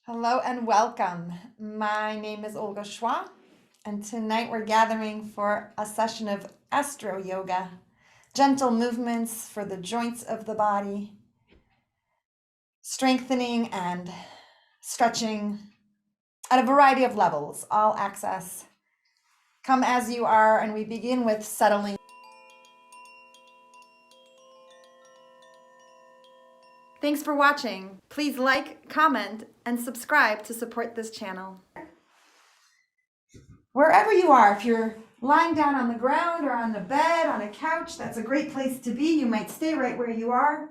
Hello and welcome. My name is Olga Chwa, and tonight we're gathering for a session of Astroyoga, gentle movements for the joints of the body, strengthening and stretching at a variety of levels, all access. Come as you are, and we begin with settling. Thanks for watching. Please like, comment, and subscribe to support this channel. Wherever you are, if you're lying down on the ground or on the bed, on a couch, that's a great place to be. You might stay right where you are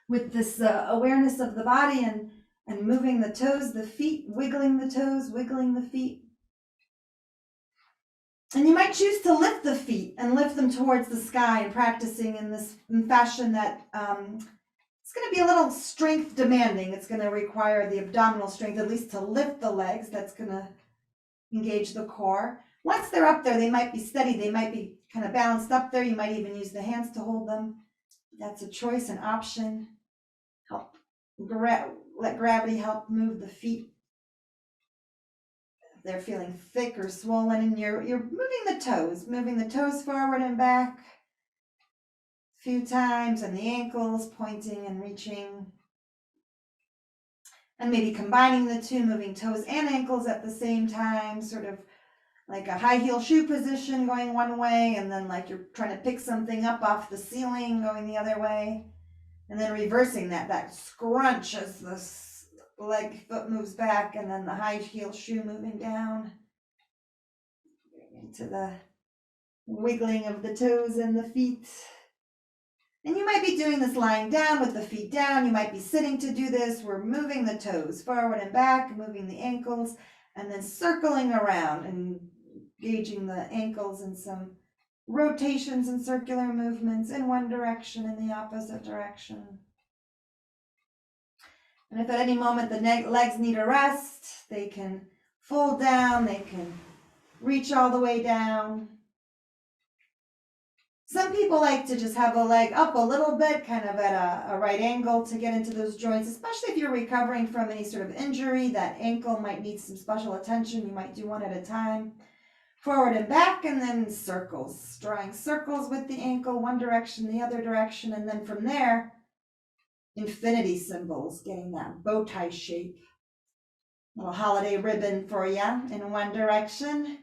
with this awareness of the body and moving the toes, the feet, wiggling the toes, wiggling the feet. And you might choose to lift the feet and lift them towards the sky and practicing in fashion that it's going to be a little strength demanding. It's going to require the abdominal strength, at least to lift the legs. That's going to engage the core. Once they're up there, they might be steady. They might be kind of balanced up there. You might even use the hands to hold them. That's a choice, an option. Help let gravity help move the feet. If they're feeling thick or swollen, and you're moving the toes forward and back a few times, and the ankles pointing and reaching. And maybe combining the two, moving toes and ankles at the same time, sort of like a high heel shoe position going one way, and then like you're trying to pick something up off the ceiling going the other way, and then reversing that scrunch as the foot moves back, and then the high heel shoe moving down into the wiggling of the toes and the feet. And you might be doing this lying down with the feet down. You might be sitting to do this. We're moving the toes forward and back, moving the ankles, and then circling around and engaging the ankles in some rotations and circular movements in one direction and the opposite direction. And if at any moment the legs need a rest, they can fold down, they can reach all the way down. Some people like to just have a leg up a little bit, kind of at a right angle to get into those joints, especially if you're recovering from any sort of injury. That ankle might need some special attention. You might do one at a time. Forward and back, and then circles, drawing circles with the ankle, one direction, the other direction, and then from there, infinity symbols, getting that bow tie shape. Little holiday ribbon for you in one direction.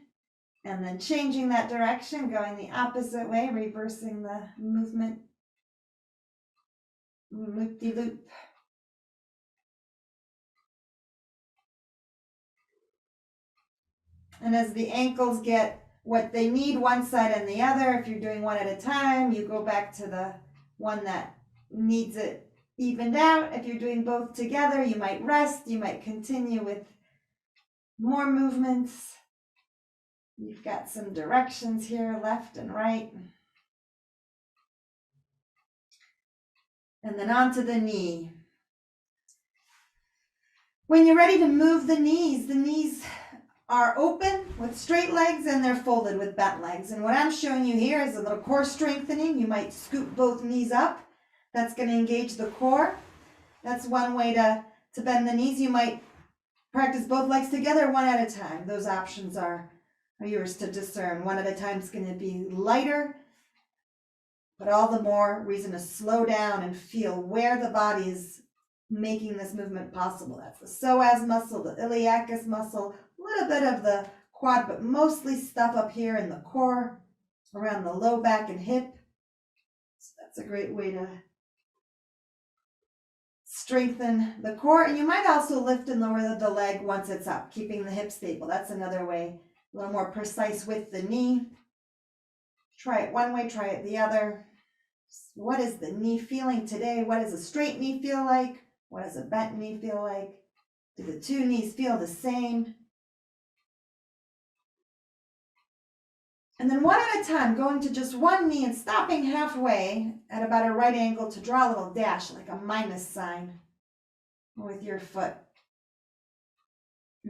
And then changing that direction, going the opposite way, reversing the movement. Loop-de-loop. And as the ankles get what they need, one side and the other, if you're doing one at a time, you go back to the one that needs it evened out. If you're doing both together, you might rest, you might continue with more movements. You've got some directions here, left and right. And then onto the knee. When you're ready to move the knees are open with straight legs and they're folded with bent legs. And what I'm showing you here is a little core strengthening. You might scoop both knees up. That's going to engage the core. That's one way to bend the knees. You might practice both legs together, one at a time. Those options are yours to discern. One at a time is going to be lighter, but all the more reason to slow down and feel where the body is making this movement possible. That's the psoas muscle, the iliacus muscle, a little bit of the quad, but mostly stuff up here in the core, around the low back and hip. So that's a great way to strengthen the core. And you might also lift and lower the leg once it's up, keeping the hip stable. That's another way, a little more precise with the knee. Try it one way, try it the other. What is the knee feeling today? What does a straight knee feel like? What does a bent knee feel like? Do the two knees feel the same? And then one at a time, going to just one knee and stopping halfway at about a right angle to draw a little dash, like a minus sign with your foot.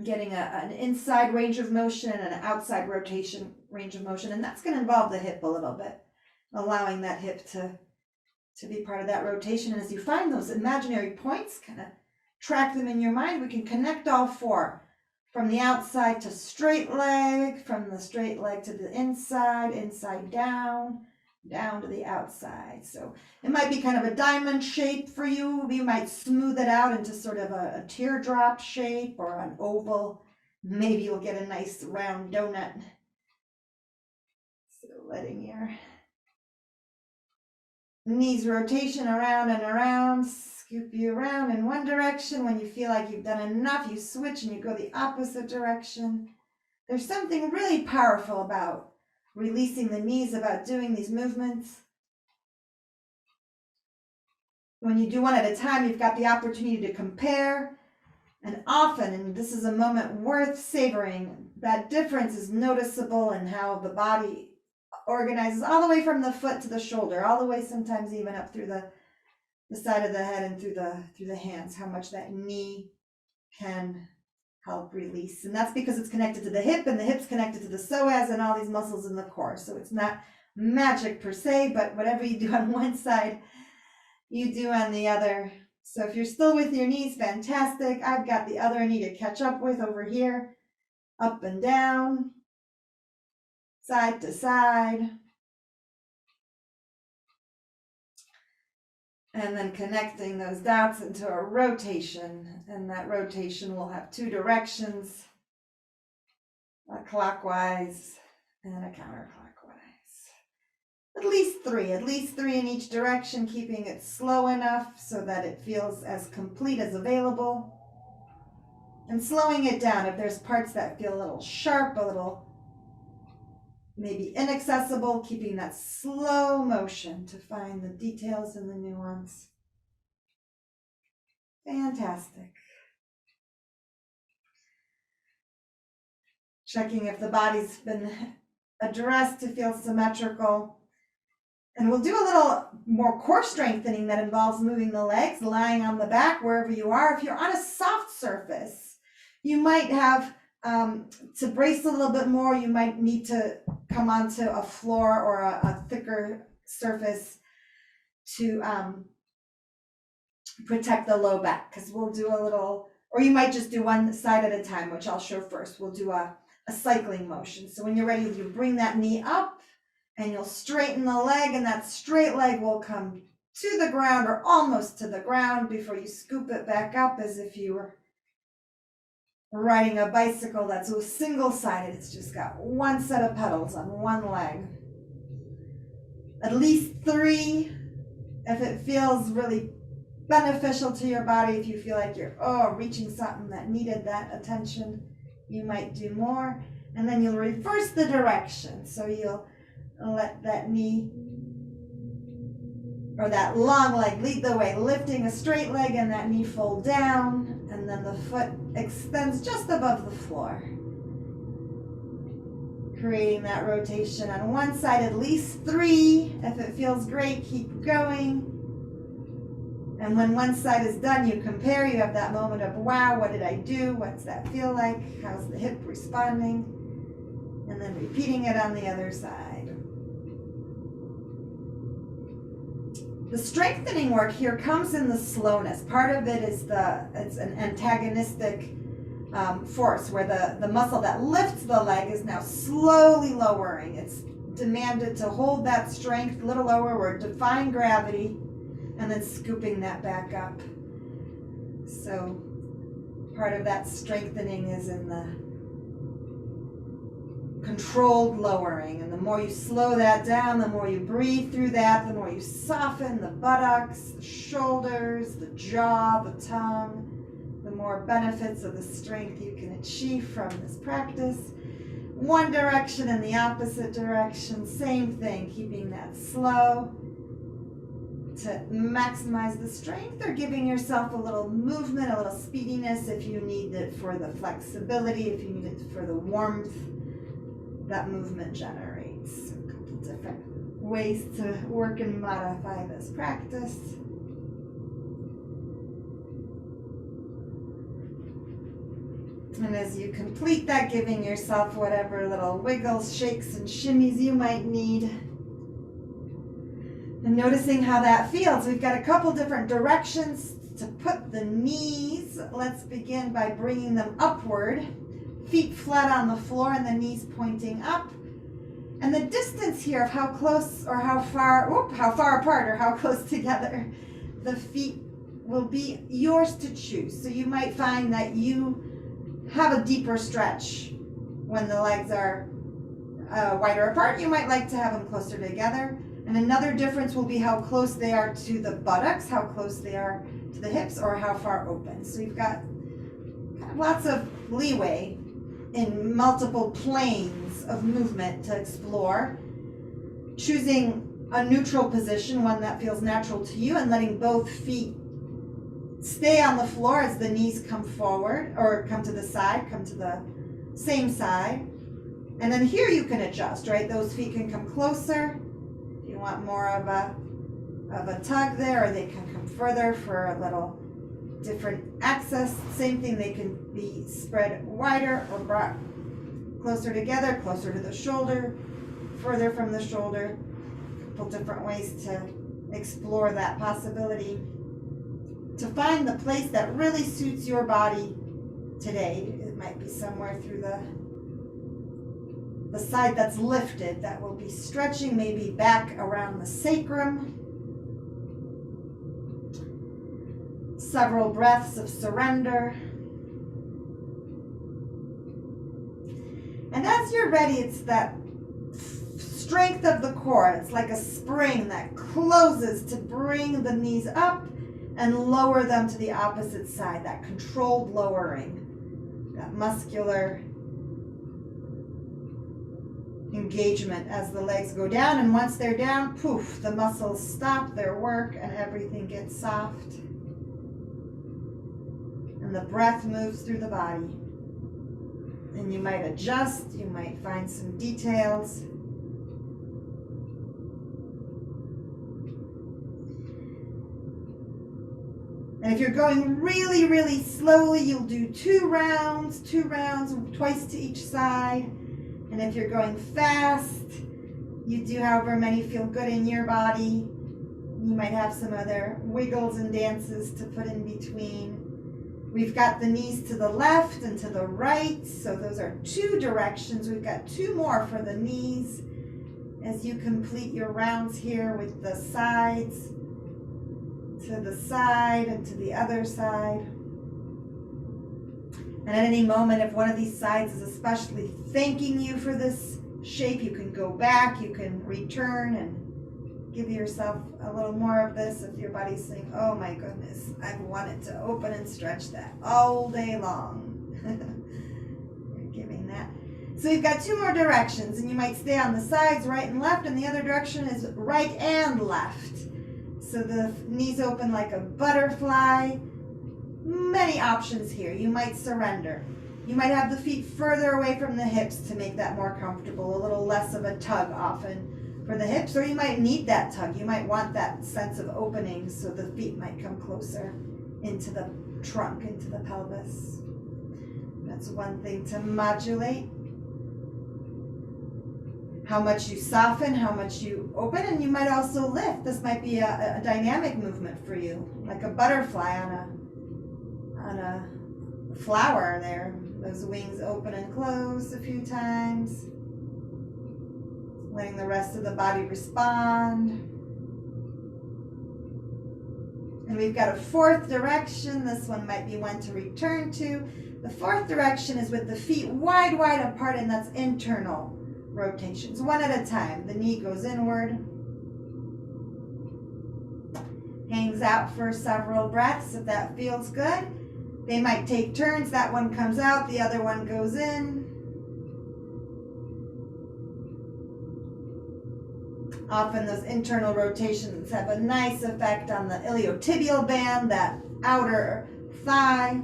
Getting an inside range of motion and an outside rotation range of motion. And that's going to involve the hip a little bit, allowing that hip to be part of that rotation. And as you find those imaginary points, kind of track them in your mind, we can connect all four. From the outside to straight leg, from the straight leg to the inside, inside down, down to the outside. So it might be kind of a diamond shape for you. You might smooth it out into sort of a teardrop shape or an oval. Maybe you'll get a nice round donut. So letting your knees rotation around and around, scoop you around in one direction. When you feel like you've done enough, you switch and you go the opposite direction. There's something really powerful about releasing the knees, about doing these movements. When you do one at a time, you've got the opportunity to compare. And often, and this is a moment worth savoring, that difference is noticeable in how the body organizes all the way from the foot to the shoulder, all the way sometimes even up through the side of the head and through the hands, how much that knee can help release. And that's because it's connected to the hip, and the hip's connected to the psoas and all these muscles in the core. So it's not magic per se, but whatever you do on one side, you do on the other. So if you're still with your knees, fantastic. I've got the other knee to catch up with over here, up and down, side to side. And then connecting those dots into a rotation. And that rotation will have two directions, a clockwise and a counterclockwise. At least three in each direction, keeping it slow enough so that it feels as complete as available. And slowing it down if there's parts that feel a little sharp, a little maybe inaccessible, keeping that slow motion to find the details and the nuance. Fantastic. Checking if the body's been addressed to feel symmetrical. And we'll do a little more core strengthening that involves moving the legs, lying on the back wherever you are. If you're on a soft surface, you might have to brace a little bit more. You might need to come onto a floor or a thicker surface to protect the low back, because we'll do a little, or you might just do one side at a time, which I'll show first. We'll do a cycling motion. So when you're ready, you bring that knee up and you'll straighten the leg, and that straight leg will come to the ground or almost to the ground before you scoop it back up as if you were riding a bicycle that's single-sided. It's just got one set of pedals on one leg. At least three if it feels really beneficial to your body. If you feel like you're reaching something that needed that attention, you might do more. And then you'll reverse the direction. So you'll let that knee or that long leg lead the way, lifting a straight leg and that knee fold down, and then the foot extends just above the floor. Creating that rotation on one side, at least three. If it feels great, keep going. And when one side is done, you compare, you have that moment of, wow, what did I do? What's that feel like? How's the hip responding? And then repeating it on the other side. The strengthening work here comes in the slowness. Part of it is it's an antagonistic force, where the muscle that lifts the leg is now slowly lowering. It's demanded to hold that strength a little lower. We're defying gravity and then scooping that back up. So part of that strengthening is in the controlled lowering. And the more you slow that down, the more you breathe through that, the more you soften the buttocks, the shoulders, the jaw, the tongue, the more benefits of the strength you can achieve from this practice. One direction and the opposite direction, same thing, keeping that slow to maximize the strength, or giving yourself a little movement, a little speediness if you need it for the flexibility, if you need it for the warmth that movement generates. A couple different ways to work and modify this practice. And as you complete that, giving yourself whatever little wiggles, shakes, and shimmies you might need. And noticing how that feels. We've got a couple different directions to put the knees let's begin by bringing them upward. Feet flat on the floor and the knees pointing up. And the distance here of how close or how far apart or how close together the feet will be yours to choose. So you might find that you have a deeper stretch when the legs are wider apart. You might like to have them closer together. And another difference will be how close they are to the buttocks, how close they are to the hips, or how far open. So you've got lots of leeway in multiple planes of movement to explore. Choosing a neutral position, one that feels natural to you, and letting both feet stay on the floor as the knees come forward or come to the side, come to the same side. And then here you can adjust, right? Those feet can come closer. If you want more of a tug there, or they can come further for a little different access. Same thing, they can be spread wider or brought closer together, closer to the shoulder, further from the shoulder. A couple different ways to explore that possibility, to find the place that really suits your body today. It might be somewhere through the side that's lifted, that will be stretching, maybe back around the sacrum. Several breaths of surrender. And as you're ready, it's that strength of the core. It's like a spring that closes to bring the knees up and lower them to the opposite side, that controlled lowering, that muscular engagement as the legs go down. And once they're down, poof, the muscles stop their work and everything gets soft. And the breath moves through the body. And you might adjust, you might find some details. And if you're going really, really slowly, you'll do two rounds, twice to each side. And if you're going fast, you do however many feel good in your body. You might have some other wiggles and dances to put in between. We've got the knees to the left and to the right, so those are two directions. We've got two more for the knees as you complete your rounds here with the sides to the side and to the other side. And at any moment, if one of these sides is especially thanking you for this shape, you can go back, you can return and give yourself a little more of this. If your body's saying, oh my goodness, I've wanted to open and stretch that all day long. You're giving that. So you've got two more directions, and you might stay on the sides, right and left, and the other direction is right and left. So the knees open like a butterfly. Many options here. You might surrender. You might have the feet further away from the hips to make that more comfortable, a little less of a tug often for the hips, or you might need that tug. You might want that sense of opening, so the feet might come closer into the trunk, into the pelvis. That's one thing to modulate. How much you soften, how much you open, and you might also lift. This might be a dynamic movement for you, like a butterfly on a flower there. Those wings open and close a few times. Letting the rest of the body respond. And we've got a fourth direction. This one might be one to return to. The fourth direction is with the feet wide apart, and that's internal rotations. One at a time. The knee goes inward. Hangs out for several breaths if that feels good. They might take turns. That one comes out, the other one goes in. Often those internal rotations have a nice effect on the iliotibial band, that outer thigh.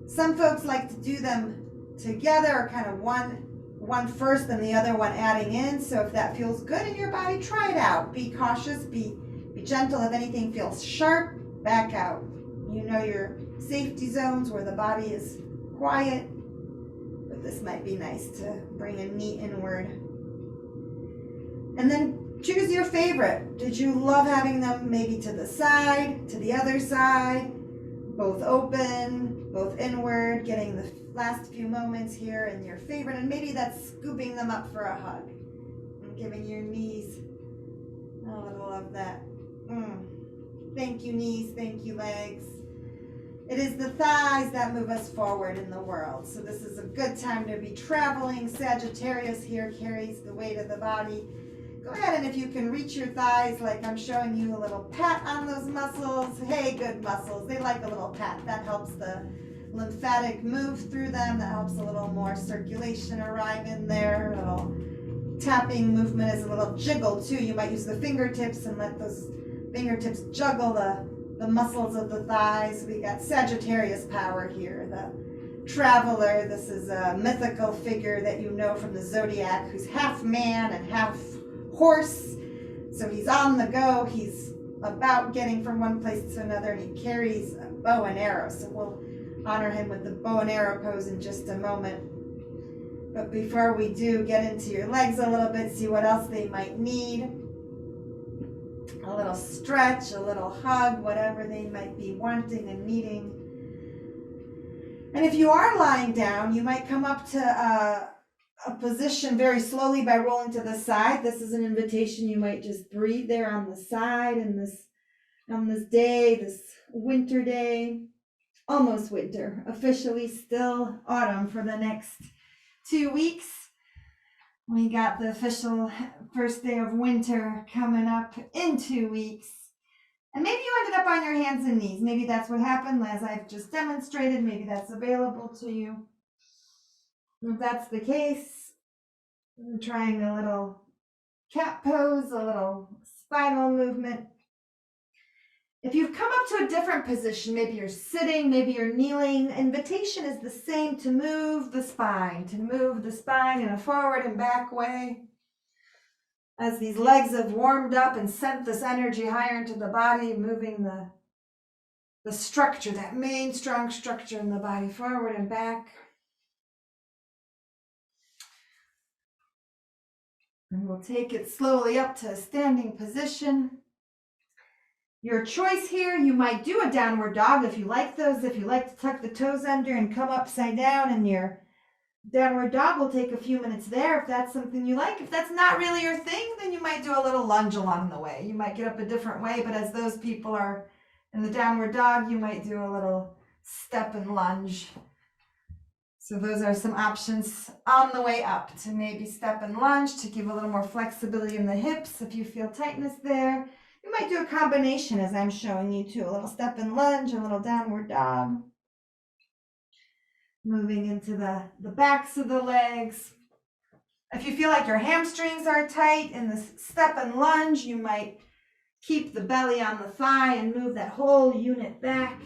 Some folks like to do them together, or kind of one first and the other one adding in. So if that feels good in your body, try it out. Be cautious, be gentle. If anything feels sharp, back out. You know your safety zones where the body is quiet, but this might be nice to bring a knee inward. And then choose your favorite. Did you love having them maybe to the side, to the other side? both open, both inward, getting the last few moments here in your favorite, and maybe that's scooping them up for a hug and giving your knees a little of that. Thank you, knees. Thank you, legs. It is the thighs that move us forward in the world. So this is a good time to be traveling. Sagittarius here carries the weight of the body. Go ahead, and if you can reach your thighs, like I'm showing you, a little pat on those muscles. Hey, good muscles. They like a little pat. That helps the lymphatic move through them. That helps a little more circulation arrive in there. A little tapping movement is a little jiggle too. You might use the fingertips and let those fingertips juggle the muscles of the thighs. We got Sagittarius power here, the traveler. This is a mythical figure that you know from the zodiac who's half man and half horse. So he's on the go. He's about getting from one place to another, and he carries a bow and arrow. So we'll honor him with the bow and arrow pose in just a moment. But before we do, get into your legs a little bit, see what else they might need. A little stretch, a little hug, whatever they might be wanting and needing. And if you are lying down, you might come up to a position very slowly by rolling to the side. This is an invitation. You might just breathe there on the side on this day, this winter day, almost winter, officially still autumn for the next 2 weeks. We got the official first day of winter coming up in 2 weeks. And maybe you ended up on your hands and knees. Maybe that's what happened, as I've just demonstrated. Maybe that's available to you. If that's the case, I'm trying a little cat pose, a little spinal movement. If you've come up to a different position, maybe you're sitting, maybe you're kneeling, invitation is the same, to move the spine in a forward and back way. As these legs have warmed up and sent this energy higher into the body, moving the structure, that main strong structure in the body, forward and back. And we'll take it slowly up to a standing position. Your choice here, you might do a downward dog if you like those. If you like to tuck the toes under and come upside down, and your downward dog will take a few minutes there if that's something you like. If that's not really your thing, then you might do a little lunge along the way. You might get up a different way, but as those people are in the downward dog, you might do a little step and lunge. So those are some options on the way up, to maybe step and lunge to give a little more flexibility in the hips if you feel tightness there. You might do a combination, as I'm showing you too, a little step and lunge, a little downward dog. Moving into the backs of the legs. If you feel like your hamstrings are tight in the step and lunge, you might keep the belly on the thigh and move that whole unit back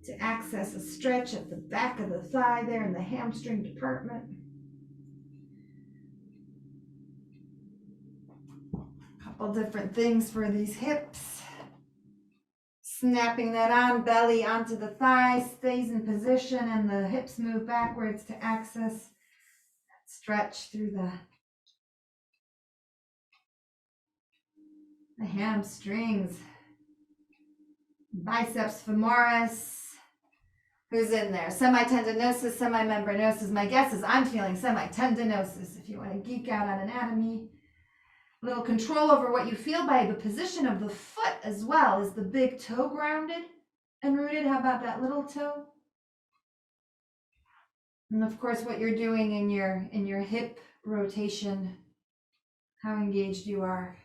to access a stretch at the back of the thigh there in the hamstring department. A couple different things for these hips. Snapping that on, belly onto the thigh, stays in position, and the hips move backwards to access that stretch through the hamstrings. Biceps femoris. Who's in there? Semitendinosus, semimembranosus. My guess is I'm feeling semitendinosus. If you want to geek out on anatomy. A little control over what you feel by the position of the foot as well. Is the big toe grounded and rooted? How about that little toe? And of course, what you're doing in your hip rotation, how engaged you are.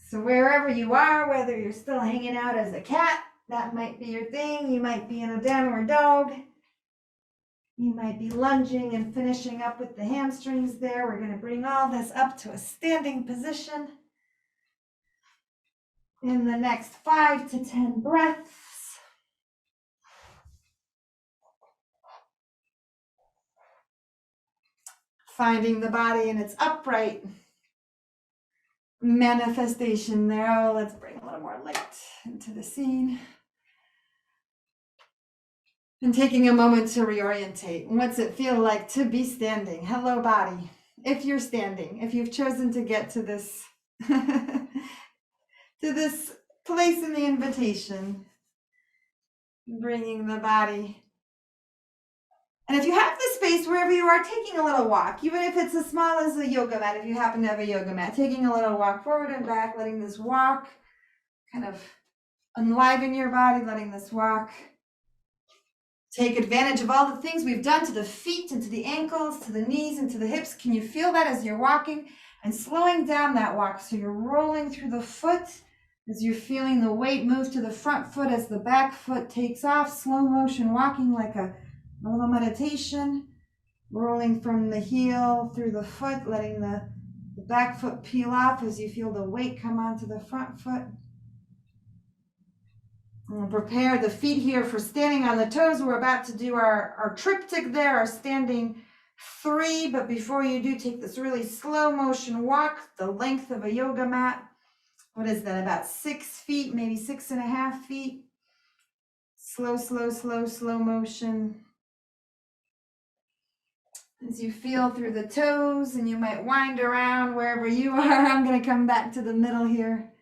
So wherever you are, whether you're still hanging out as a cat, that might be your thing. You might be in a downward dog. You might be lunging and finishing up with the hamstrings there. We're going to bring all this up to a standing position in the next 5 to 10 breaths. Finding the body in its upright manifestation there. Oh, let's bring a little more light into the scene. And taking a moment to reorientate. What's it feel like to be standing? Hello, body. If you're standing, if you've chosen to get to this to this place in the invitation, Bringing the body. And if you have the space wherever you are, taking a little walk, even if it's as small as a yoga mat, if you happen to have a yoga mat, taking a little walk forward and back, letting this walk kind of enliven your body, letting this walk take advantage of all the things we've done to the feet and to the ankles, to the knees and to the hips. Can you feel that as you're walking and slowing down that walk? So you're rolling through the foot as you're feeling the weight move to the front foot as the back foot takes off, slow motion walking like a little meditation, rolling from the heel through the foot, letting the back foot peel off as you feel the weight come onto the front foot. We'll prepare the feet here for standing on the toes. We're about to do our triptych there, our standing 3. But before you do, take this really slow motion walk, the length of a yoga mat. What is that, about 6 feet, maybe 6.5 feet? Slow, slow, slow, slow motion. As you feel through the toes, and you might wind around wherever you are. I'm going to come back to the middle here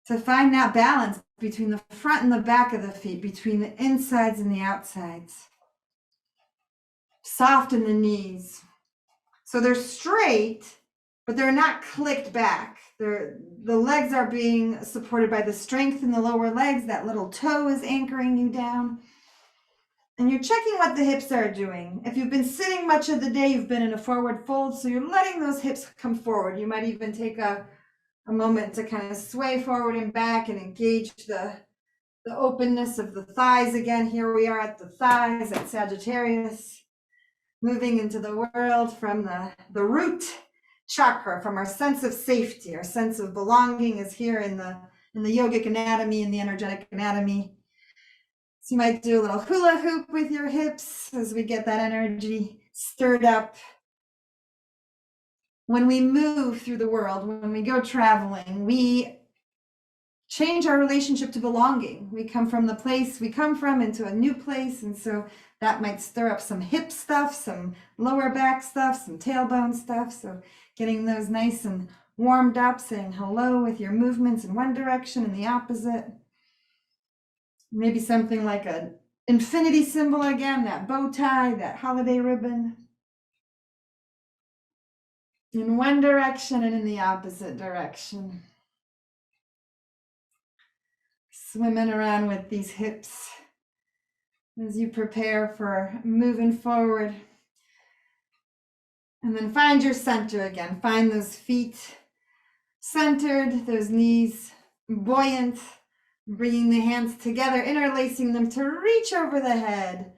to find that balance between the front and the back of the feet, between the insides and the outsides. Soften the knees. So they're straight, but they're not clicked back. The legs are being supported by the strength in the lower legs. That little toe is anchoring you down. And you're checking what the hips are doing. If you've been sitting much of the day, you've been in a forward fold, so you're letting those hips come forward. You might even take a moment to kind of sway forward and back and engage the openness of the thighs again. Here we are at the thighs at Sagittarius, moving into the world from the root chakra, from our sense of safety. Our sense of belonging is here in the yogic anatomy and the energetic anatomy. So you might do a little hula hoop with your hips as we get that energy stirred up. When we move through the world, when we go traveling, we change our relationship to belonging. We come from the place we come from into a new place, and so that might stir up some hip stuff, some lower back stuff, some tailbone stuff. So getting those nice and warmed up, saying hello with your movements in one direction and the opposite. Maybe something like an infinity symbol again, that bow tie, that holiday ribbon. In one direction and in the opposite direction. Swimming around with these hips as you prepare for moving forward. And then find your center again. Find those feet centered, those knees buoyant, bringing the hands together, interlacing them to reach over the head.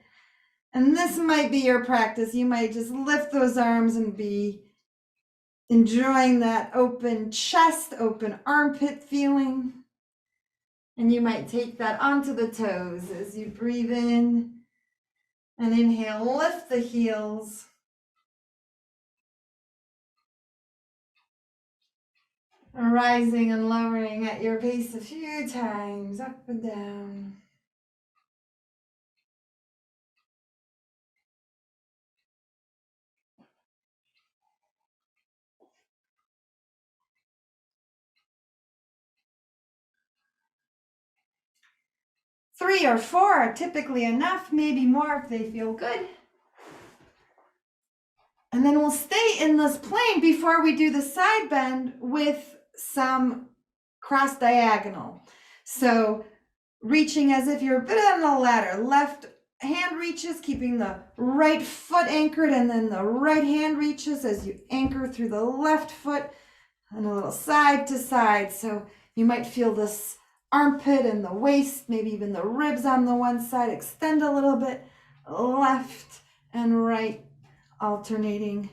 And this might be your practice. You might just lift those arms and be enjoying that open chest, open armpit feeling. And you might take that onto the toes as you breathe in and inhale, lift the heels. Rising and lowering at your pace a few times, up and down. Three or four are typically enough, maybe more if they feel good. And then we'll stay in this plane before we do the side bend with some cross diagonal. So reaching as if you're a bit on the ladder. Left hand reaches, keeping the right foot anchored, and then the right hand reaches as you anchor through the left foot and a little side to side. So you might feel this armpit and the waist, maybe even the ribs on the one side, extend a little bit, left and right, alternating.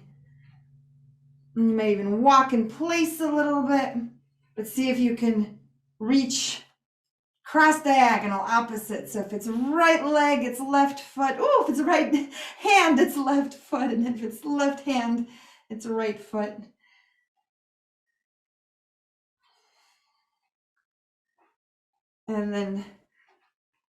And you may even walk in place a little bit, but see if you can reach cross diagonal opposite. So if it's right leg, it's left foot. Oh, if it's right hand, it's left foot. And if it's left hand, it's right foot. And then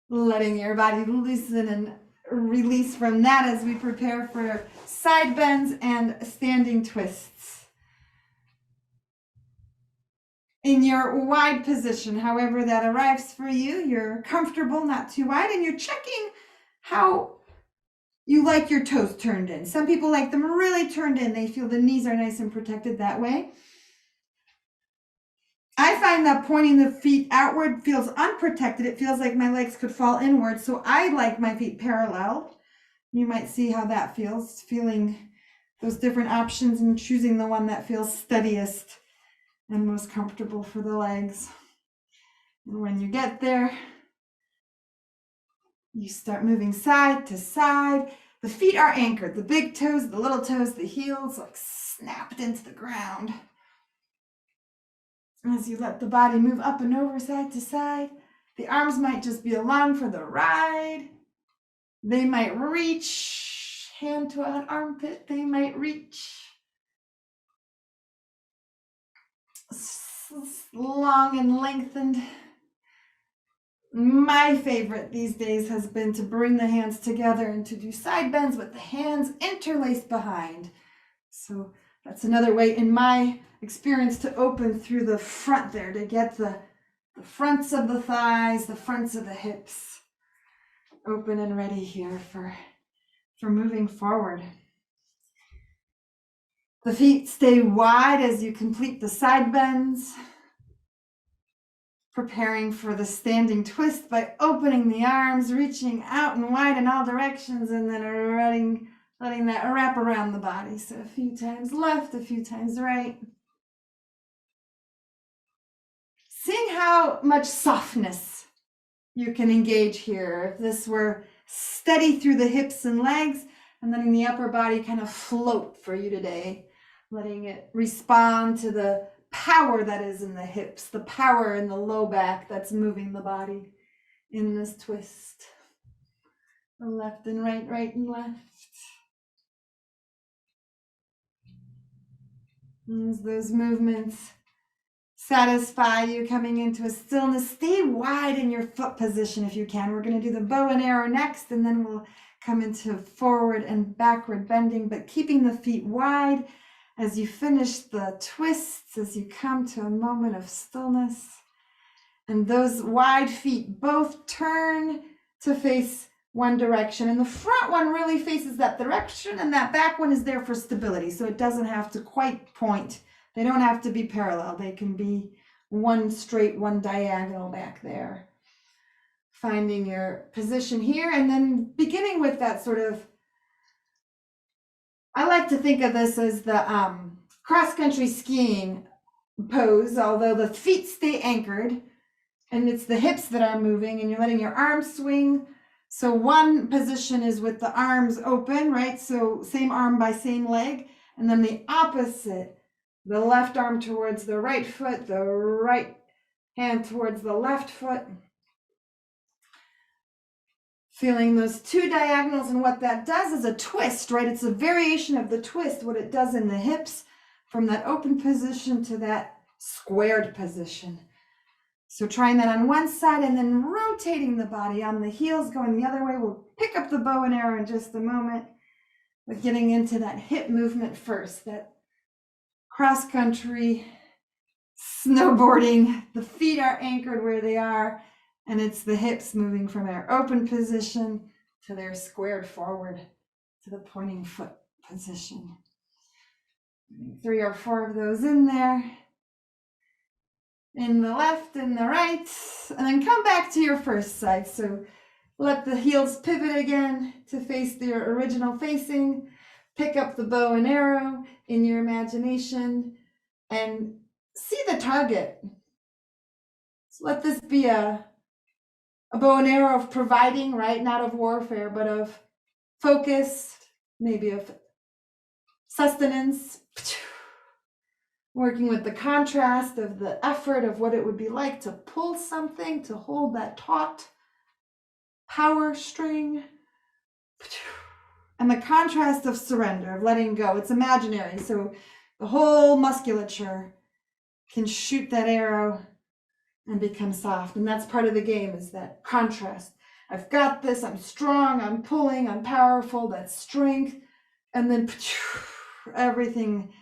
letting your body loosen and release from that as we prepare for side bends and standing twists. in your wide position, however that arrives for you. You're comfortable, not too wide, and you're checking how you like your toes turned in. Some people like them really turned in. They feel the knees are nice and protected that way. I find that pointing the feet outward feels unprotected. It feels like my legs could fall inward, so I like my feet parallel. You might see how that feels, feeling those different options and choosing the one that feels steadiest and most comfortable for the legs. And when you get there, you start moving side to side. The feet are anchored, the big toes, the little toes, the heels like snapped into the ground. As you let the body move up and over side to side, the arms might just be along for the ride. They might reach, hand to an armpit, they might reach. Long and lengthened. My favorite these days has been to bring the hands together and to do side bends with the hands interlaced behind. So that's another way in my experience to open through the front there, to get the fronts of the thighs, the fronts of the hips open and ready here for moving forward. The feet stay wide as you complete the side bends, preparing for the standing twist by opening the arms, reaching out and wide in all directions, and then letting that wrap around the body. So a few times left, a few times right. Seeing how much softness you can engage here. If this were steady through the hips and legs, and letting the upper body kind of float for you today, letting it respond to the power that is in the hips, the power in the low back that's moving the body in this twist. The left and right, right and left. As those movements satisfy you coming into a stillness, stay wide in your foot position if you can. We're going to do the bow and arrow next, and then we'll come into forward and backward bending, but keeping the feet wide as you finish the twists, as you come to a moment of stillness. And those wide feet both turn to face one direction, and the front one really faces that direction, and that back one is there for stability, so it doesn't have to quite point. They don't have to be parallel. They can be one straight, one diagonal back there. Finding your position here, and then beginning with that sort of, I like to think of this as the cross-country skiing pose, although the feet stay anchored, and it's the hips that are moving, and you're letting your arms swing. So one position is with the arms open, right? So same arm by same leg, and then the opposite, the left arm towards the right foot, the right hand towards the left foot. Feeling those two diagonals, and what that does is a twist, right? It's a variation of the twist, what it does in the hips from that open position to that squared position. So trying that on one side and then rotating the body on the heels, going the other way. We'll pick up the bow and arrow in just a moment, but getting into that hip movement first, that cross-country snowboarding. The feet are anchored where they are, and it's the hips moving from their open position to their squared forward to the pointing foot position. 3 or 4 of those in there. In the left and the right, and then come back to your first side. So let the heels pivot again to face their original facing. Pick up the bow and arrow in your imagination and see the target. So let this be a bow and arrow of providing, right? Not of warfare, but of focus, maybe of sustenance. Working with the contrast of the effort of what it would be like to pull something, to hold that taut power string. And the contrast of surrender, of letting go. It's imaginary, so the whole musculature can shoot that arrow and become soft. And that's part of the game, is that contrast. I've got this, I'm strong, I'm pulling, I'm powerful, that strength. And then everything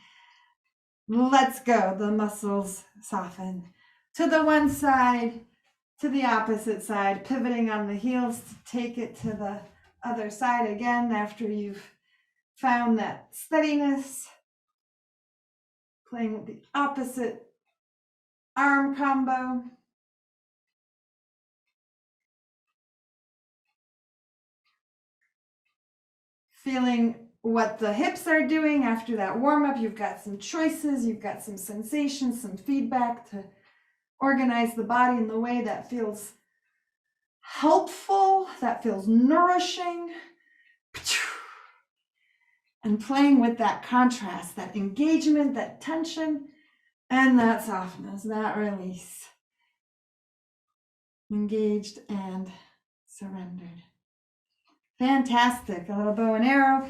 Let's go. The muscles soften to the one side, to the opposite side, pivoting on the heels to take it to the other side again after you've found that steadiness. Playing with the opposite arm combo. Feeling what the hips are doing after that warm-up. You've got some choices, you've got some sensations, some feedback to organize the body in the way that feels helpful, that feels nourishing. And playing with that contrast, that engagement, that tension, and that softness, that release. Engaged and surrendered. Fantastic. A little bow and arrow.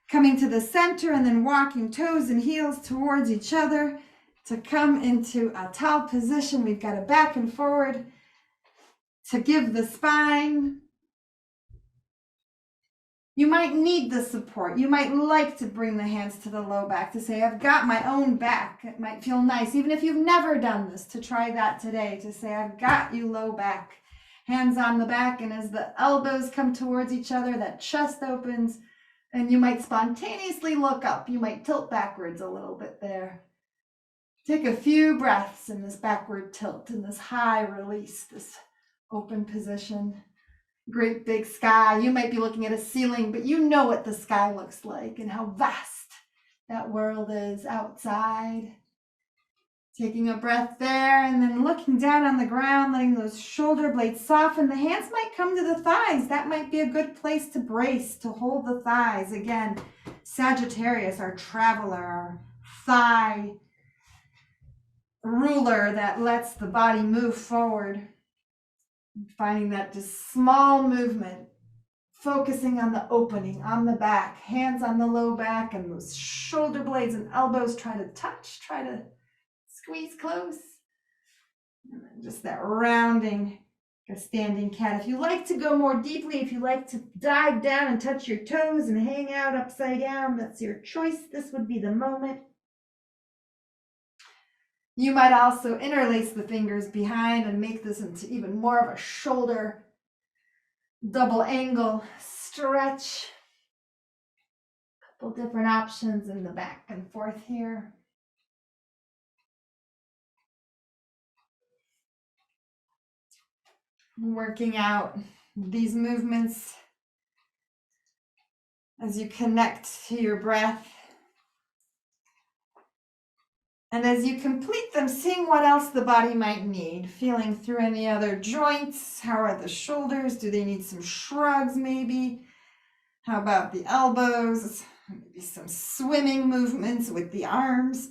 Coming to the center and then walking toes and heels towards each other to come into a tall position. We've got a back and forward to give the spine. You might need the support. You might like to bring the hands to the low back to say, I've got my own back. It might feel nice, even if you've never done this, to try that today, to say, I've got you low back. Hands on the back, and as the elbows come towards each other, that chest opens, and you might spontaneously look up. You might tilt backwards a little bit there. Take a few breaths in this backward tilt, in this high release, this open position. Great big sky. You might be looking at a ceiling, but you know what the sky looks like and how vast that world is outside. Taking a breath there and then looking down on the ground, letting those shoulder blades soften. The hands might come to the thighs. That might be a good place to brace, to hold the thighs. Again, Sagittarius, our traveler, our thigh ruler that lets the body move forward. Finding that just small movement, focusing on the opening, on the back, hands on the low back, and those shoulder blades and elbows try to touch, try to squeeze close. And then just that rounding, a standing cat. If you like to go more deeply, if you like to dive down and touch your toes and hang out upside down, that's your choice. This would be the moment. You might also interlace the fingers behind and make this into even more of a shoulder double angle stretch. Couple different options in the back and forth here. Working out these movements as you connect to your breath. And as you complete them, seeing what else the body might need, feeling through any other joints. How are the shoulders? Do they need some shrugs maybe? How about the elbows? Maybe some swimming movements with the arms.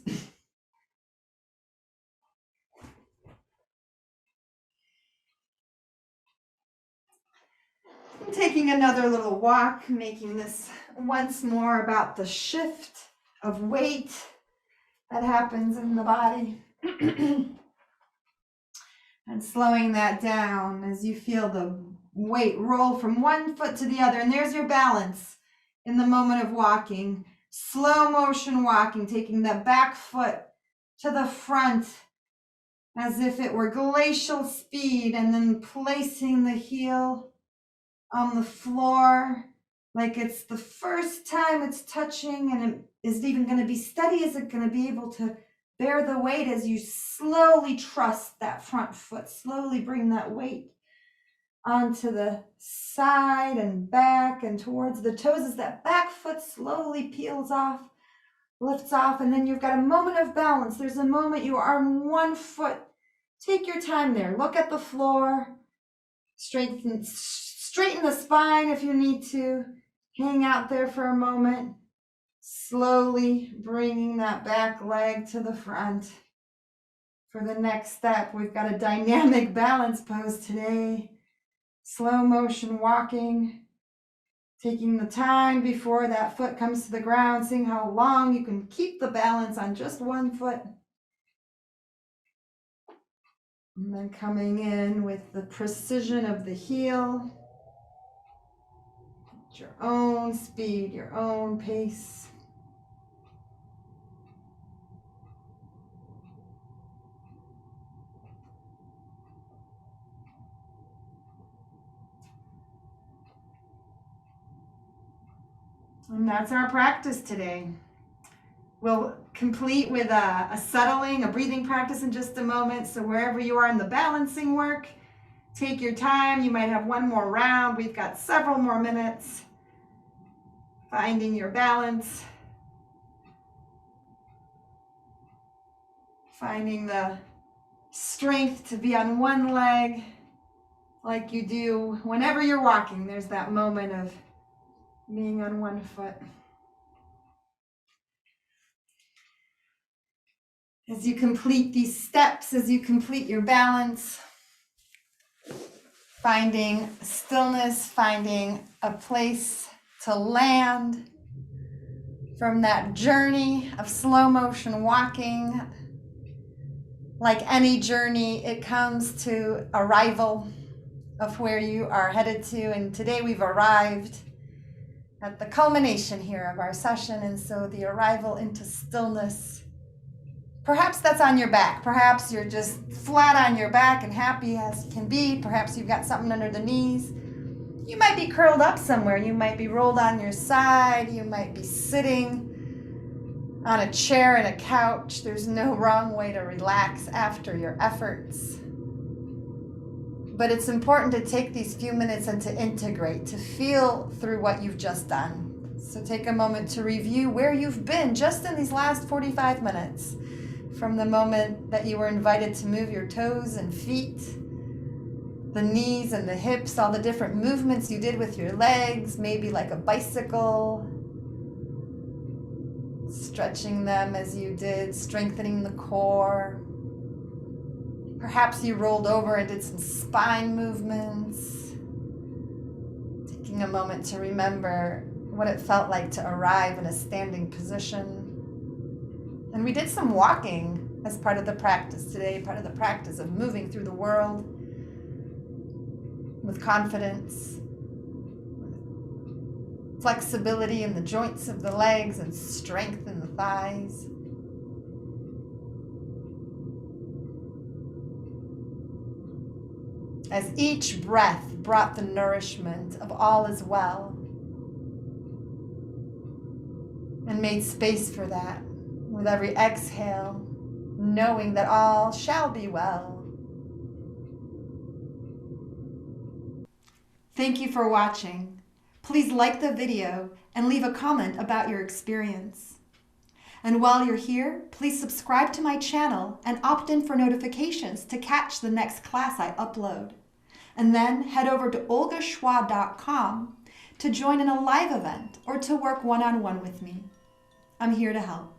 Taking another little walk, making this once more about the shift of weight that happens in the body. And slowing that down as you feel the weight roll from one foot to the other. And there's your balance in the moment of walking. Slow motion walking, taking the back foot to the front as if it were glacial speed, and then placing the heel on the floor like it's the first time it's touching, and is it even going to be steady? Is it going to be able to bear the weight as you slowly trust that front foot, slowly bring that weight onto the side and back and towards the toes as that back foot slowly peels off, lifts off, and then you've got a moment of balance. There's a moment you are on one foot. Take your time there. Look at the floor. Straighten the spine if you need to. Hang out there for a moment. Slowly bringing that back leg to the front. For the next step, we've got a dynamic balance pose today. Slow motion walking. Taking the time before that foot comes to the ground, seeing how long you can keep the balance on just one foot. And then coming in with the precision of the heel. At your own speed, your own pace. And that's our practice today. We'll complete with a settling, a breathing practice in just a moment. So wherever you are in the balancing work, take your time. You might have one more round. We've got several more minutes. Finding your balance. Finding the strength to be on one leg like you do whenever you're walking. There's that moment of being on one foot. As you complete these steps, as you complete your balance, finding stillness, finding a place to land from that journey of slow motion walking. Like any journey, it comes to arrival of where you are headed to. And today we've arrived at the culmination here of our session. And so the arrival into stillness, perhaps that's on your back. Perhaps you're just flat on your back and happy as you can be. Perhaps you've got something under the knees. You might be curled up somewhere. You might be rolled on your side. You might be sitting on a chair and a couch. There's no wrong way to relax after your efforts. But it's important to take these few minutes and to integrate, to feel through what you've just done. So take a moment to review where you've been just in these last 45 minutes. From the moment that you were invited to move your toes and feet, the knees and the hips, all the different movements you did with your legs, maybe like a bicycle, stretching them as you did, strengthening the core. Perhaps you rolled over and did some spine movements. Taking a moment to remember what it felt like to arrive in a standing position. And we did some walking as part of the practice today, part of the practice of moving through the world with confidence, flexibility in the joints of the legs and strength in the thighs. As each breath brought the nourishment of all is well and made space for that with every exhale, knowing that all shall be well. Thank you for watching. Please like the video and leave a comment about your experience. And while you're here, please subscribe to my channel and opt in for notifications to catch the next class I upload. And then head over to olgachwa.com to join in a live event or to work one-on-one with me. I'm here to help.